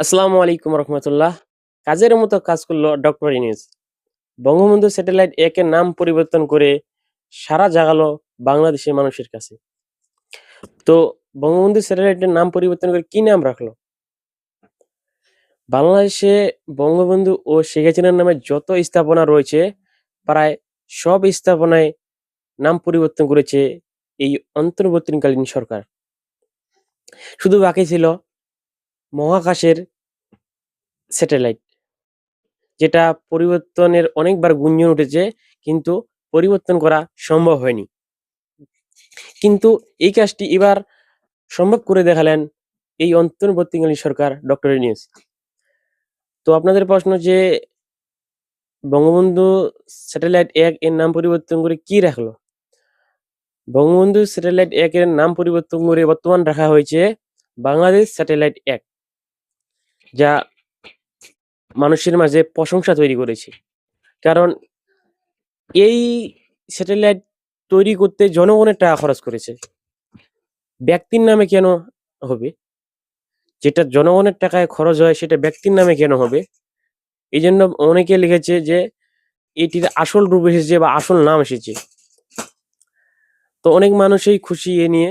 আসসালামু আলাইকুম রহমতুল্লাহ। কাজের মতো কাজ করলো ডক্টর ইউনূস। বঙ্গবন্ধু স্যাটেলাইট ১ এর নাম পরিবর্তন করে সাড়া জাগালো বাংলাদেশের মানুষের কাছে। তো বঙ্গবন্ধু স্যাটেলাইটের নাম পরিবর্তন করে কি নাম রাখলো? বাংলাদেশে বঙ্গবন্ধু ও শেখ হাসিনার নামে যত স্থাপনা রয়েছে, প্রায় সব স্থাপনায় নাম পরিবর্তন করেছে এই অন্তর্বর্তীকালীন সরকার। শুধু বাকি ছিল মহাকাশের স্যাটেলাইট। যেটা পরিবর্তনের অনেকবার গুঞ্জন উঠেছে, কিন্তু পরিবর্তন করা সম্ভব হয়নি। কিন্তু এই কাজটি এবার সম্ভব করে দেখালেন এই অন্তর্বর্তীকালীন সরকার ডক্টর ইউনূস। তো আপনাদের প্রশ্ন যে বঙ্গবন্ধু স্যাটেলাইট ১ এর নাম পরিবর্তন করে কি রাখলো? বঙ্গবন্ধু স্যাটেলাইট ১ এর নাম পরিবর্তন করে বর্তমান রাখা হয়েছে বাংলাদেশ স্যাটেলাইট ১, যা মানুষের মাঝে প্রশংসা তৈরি করেছে। কারণ এই স্যাটেলাইট তৈরি করতে জনগণের টাকা খরচ করেছে। ব্যক্তির নামে কেন হবে? যেটা জনগণের টাকায় খরচ হয় সেটা ব্যক্তির নামে কেন হবে? এইজন্য অনেকে লিখেছে যে এটির আসল রূপ এসেছে বা আসল নাম এসেছে। তো অনেক মানুষই খুশি এ নিয়ে।